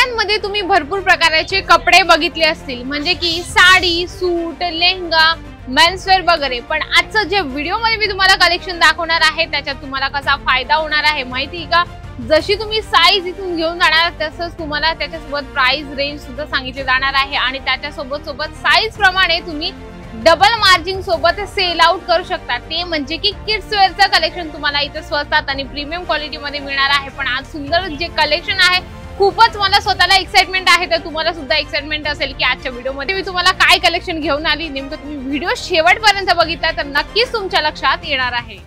साड्यांमध्ये तुम्ही भरपूर प्रकारचे कपडे बघितले असतील, म्हणजे की साडी, सूट, लेहंगा, मेन्सवेअर वगैरे। पण आजचं जे व्हिडिओ मध्ये मी तुम्हाला कलेक्शन दाखवणार आहे त्याच्यात तुम्हाला कसा फायदा होणार आहे माहिती आहे का? जशी तुम्ही साईज इथून घेऊन जाणार तसंच तुम्हाला त्याच्यासोबत प्राइस रेंज सुद्धा सांगितले जाणार आहे आणि त्याच्यासोबत साईज प्रमाणे तुम्ही डबल मार्जिन सोबत सेल आउट करू शकता। ते म्हणजे की किड्स वेअरचं कलेक्शन तुम्हाला इथे स्वस्तात आणि प्रीमियम क्वालिटी मध्ये मिळणार आहे। पण आज सुंदर जे कलेक्शन आहे खूपच मला स्वतःला एक्साइटमेंट आहे, तर तुम्हाला सुद्धा एक्साइटमेंट असेल की आजच्या व्हिडिओ मध्ये मी तुम्हाला काय कलेक्शन घेऊन आली। नेमकं तुम्ही व्हिडिओ शेवटपर्यंत बघितला तर नक्कीच तुमच्या लक्षात येणार आहे।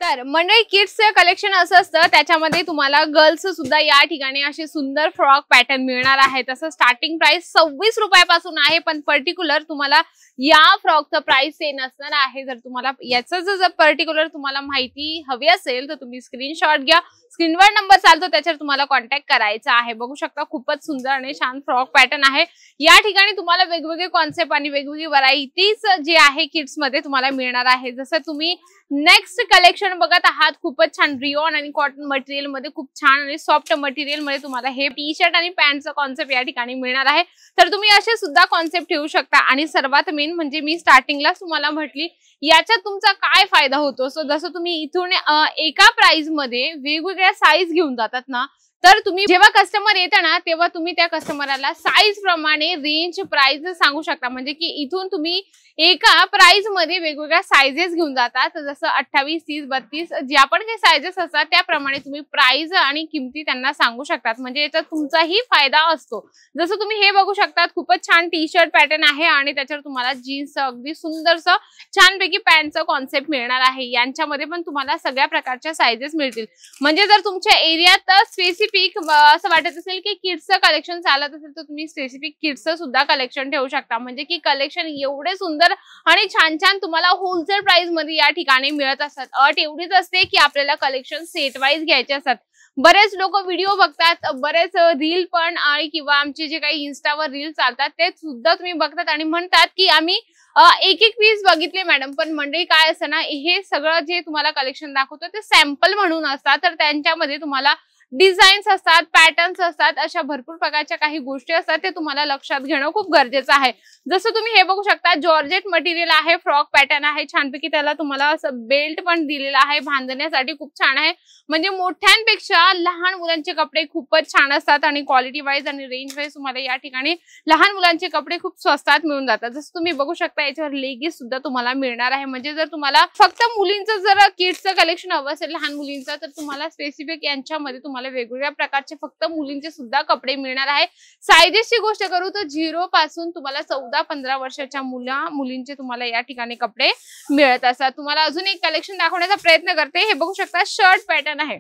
तर मंडळी, किड्सचे कलेक्शन असं असतं त्याच्यामध्ये तुम्हाला गर्ल्स सुद्धा या ठिकाणी असे सुंदर फ्रॉक पॅटर्न मिळणार आहे। तसं स्टार्टिंग प्राइस 26 रुपयापासून आहे, पण पर्टिक्युलर तुम्हाला या फ्रॉकचं प्राइस हे नसणार आहे। जर तुम्हाला याचं जर पर्टिक्युलर तुम्हाला माहिती हवी असेल तर तुम्ही स्क्रीनशॉट घ्या, स्क्रीनवर नंबर चालतो त्याच्यावर तुम्हाला कॉन्टॅक्ट करायचा आहे। बघू शकता खूपच सुंदर आणि छान फ्रॉक पॅटर्न आहे। या ठिकाणी तुम्हाला वेगवेगळे कॉन्सेप्ट आणि वेगवेगळी व्हरायटीज जे आहे किड्स मध्ये तुम्हाला मिळणार आहे। जसं तुम्ही नेक्स्ट कलेक्शन बघत आहात, खूपच छान रिओन आणि कॉटन मटेरियल मध्ये खूप छान आणि सॉफ्ट मटेरियल मध्ये तुम्हाला हे टी शर्ट आणि पॅन्टचा कॉन्सेप्ट या ठिकाणी मिळणार आहे। तर तुम्ही असे सुद्धा कॉन्सेप्ट ठेवू शकता। आणि सर्वात मेन म्हणजे मी स्टार्टिंगलाच तुम्हाला म्हटली याच्यात तुमचा काय फायदा होतो। सो जसं तुम्ही इथून एका प्राइस मध्ये वेगवेगळ्या साईज घेऊन जातात ना, तर तुम्ही जेव्हा कस्टमर येता ना तेव्हा तुम्ही त्या कस्टमरला साईज प्रमाणे रेंज प्राइस सांगू शकता। म्हणजे की इथून तुम्ही एका प्राइस मध्ये वेगवेगळ्या साइजेस घेऊन जातात, जसं 28, 30, 32 ज्या पण काही साइजेस असतात त्याप्रमाणे तुम्ही प्राइस आणि किमती त्यांना सांगू शकतात। म्हणजे याचा तुमचाही फायदा असतो। जसं तुम्ही हे बघू शकतात, खूपच छान टी शर्ट पॅटर्न आहे आणि त्याच्यावर तुम्हाला जीन्स अगदी सुंदरसं छानपैकी पॅन्टचं कॉन्सेप्ट मिळणार आहे। यांच्यामध्ये पण तुम्हाला सगळ्या प्रकारच्या साइजेस मिळतील। म्हणजे जर तुमच्या एरियात स्पेसिफिक असं वाटत असेल की किड्सचं कलेक्शन चालत असेल तर तुम्ही स्पेसिफिक किड्सचं सुद्धा कलेक्शन ठेवू शकता। म्हणजे की कलेक्शन एवढे सुंदर आणि छान छान तुम्हाला होलसेल प्राइस मध्ये या ठिकाणी मिळत असतात। अट एवढीच असते की आपल्याला कलेक्शन सेट वाईज घ्यायचे असतात। बरेच लोक व्हिडिओ बघतात, बरेच रील पण आणि किंवा आमचे जे काही इन्स्टावर रील चालतात ते सुद्धा तुम्ही बघतात आणि म्हणतात की आम्ही एक एक पीस बघितले मॅडम। पण मंडळी काय असतं ना, हे सगळं जे तुम्हाला कलेक्शन दाखवतो ते सॅम्पल म्हणून असतात। तर त्यांच्यामध्ये तुम्हाला डिझाईन्स असतात, पॅटर्न्स असतात, अशा भरपूर प्रकारच्या काही गोष्टी असतात, ते तुम्हाला लक्षात घेणं खूप गरजेचं आहे। जसं तुम्ही हे बघू शकता, जॉर्जेट मटेरियल आहे, फ्रॉक पॅटर्न आहे, छानपैकी त्याला तुम्हाला असं बेल्ट पण दिलेला आहे, बांधण्यासाठी खूप छान आहे। म्हणजे मोठ्यांपेक्षा लहान मुलांचे कपडे खूपच छान असतात आणि क्वालिटी वाईज आणि रेंज वाईज तुम्हाला या ठिकाणी लहान मुलांचे कपडे खूप स्वस्तात मिळून जातात। जसं तुम्ही बघू शकता याच्यावर लेगीज सुद्धा तुम्हाला मिळणार आहे। म्हणजे जर तुम्हाला फक्त मुलींचं जर किड्सचं कलेक्शन हवं असेल लहान मुलींचं, तर तुम्हाला स्पेसिफिक यांच्यामध्ये तुम्हाला वेगवेगळ्या प्रकारचे फक्त मुलींचे सुद्धा कपडे मिळणार आहे। साइजेसची गोष्ट करू तर 0 पासून तुम्हाला 14-15 वर्षाच्या मुलींचे तुम्हाला या ठिकाणी कपडे मिळत असतात। तुम्हाला अजून एक कलेक्शन दाखवण्याचा प्रयत्न करते। हे बघू शकता, शर्ट पॅटर्न आहे,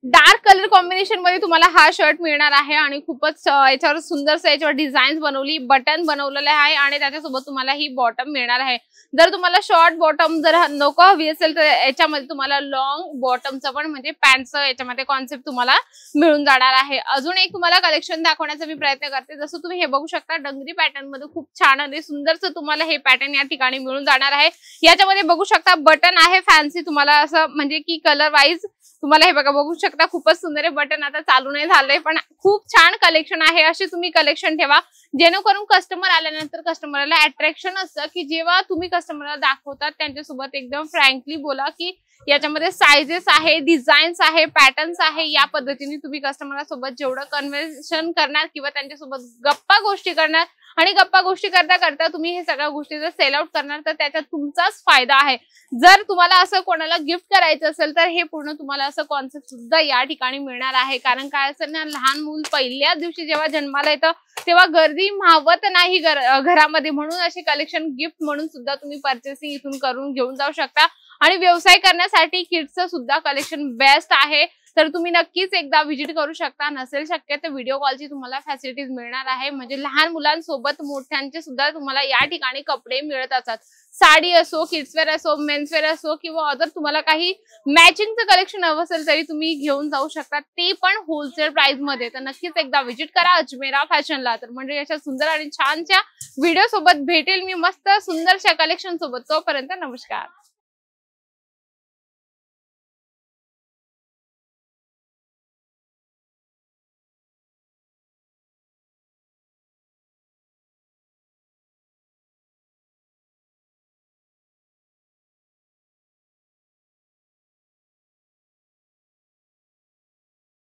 डार्क कलर कॉम्बिनेशन मध्ये तुम्हाला हा शर्ट मिळणार आहे आणि खूपच याच्यावर सुंदरसं याच्यावर डिझाईन्स बनवली, बटन बनवलेले आहे आणि त्याच्यासोबत तुम्हाला ही बॉटम मिळणार आहे। जर तुम्हाला शॉर्ट बॉटम जर नको हवी असेल तर याच्यामध्ये तुम्हाला लॉंग बॉटमचं पण म्हणजे पॅन्टचं याच्यामध्ये कॉन्सेप्ट तुम्हाला मिळून जाणार आहे। अजून एक तुम्हाला कलेक्शन दाखवण्याचा मी प्रयत्न करते। जसं तुम्ही हे बघू शकता, डंगरी पॅटर्न मध्ये खूप छान आणि सुंदरसं तुम्हाला हे पॅटर्न या ठिकाणी मिळून जाणार आहे। याच्यामध्ये बघू शकता बटन आहे फॅन्सी, तुम्हाला असं म्हणजे की कलर वाईज तुम्हाला हे बघा बघू शकता, खूपच सुंदर बटन आता चालू नाही झालंय, पण खूप छान कलेक्शन आहे। असे तुम्ही कलेक्शन ठेवा जेणेकरून कस्टमर आल्यानंतर कस्टमरला अट्रॅक्शन असतं की जेव्हा तुम्ही कस्टमरला दाखवतात त्यांच्यासोबत एकदम फ्रँकली बोला की याच्यामध्ये साइजेस आहे, डिझाईन्स आहे, पॅटर्न्स आहे। या पद्धतीने तुम्ही कस्टमरला सोबत जेवढं कन्व्हर्सेशन करणार किंवा त्यांच्यासोबत गप्पा गोष्टी करणार आणि गप्पा गोष्टी करता करता तुम्ही हे सगळ्या गोष्टी जर सेल आउट करणार तर त्याच्यात तुमचाच फायदा आहे। जर तुम्हाला असं कोणाला गिफ्ट करायचं असेल तर हे पूर्ण तुम्हाला असं कॉन्सेप्ट सुद्धा या ठिकाणी मिळणार आहे। कारण काय असेल ना, लहान मूल पहिल्या दिवशी जेव्हा जन्माला येतं तेव्हा गर्दी मावत नाही घरामध्ये, म्हणून असे कलेक्शन गिफ्ट म्हणून सुद्धा तुम्ही परचेसिंग इथून करून घेऊन जाऊ शकता। आणि व्यवसाय करण्यासाठी किड्सचं सुद्धा कलेक्शन बेस्ट आहे, तर तुम्ही नक्कीच एकदा व्हिजिट करू शकता। नसेल शक्य तर व्हिडिओ कॉलची तुम्हाला फॅसिलिटीज मिळणार आहे। म्हणजे लहान मुलांसोबत मोठ्यांचे सुद्धा तुम्हाला या ठिकाणी कपडे मिळत असतात। साडी असो, किड्सवेअर असो, मेन्सवेअर असो किंवा अदर तुम्हाला काही मॅचिंगचं कलेक्शन हवं असेल तरी तुम्ही घेऊन जाऊ शकता, ते पण होलसेल प्राइस मध्ये। तर नक्कीच एकदा व्हिजिट करा अजमेरा फॅशनला। तर म्हणजे अशा सुंदर आणि छानच्या व्हिडिओ सोबत भेटेल मी मस्त सुंदरशा कलेक्शन सोबत। तोपर्यंत नमस्कार।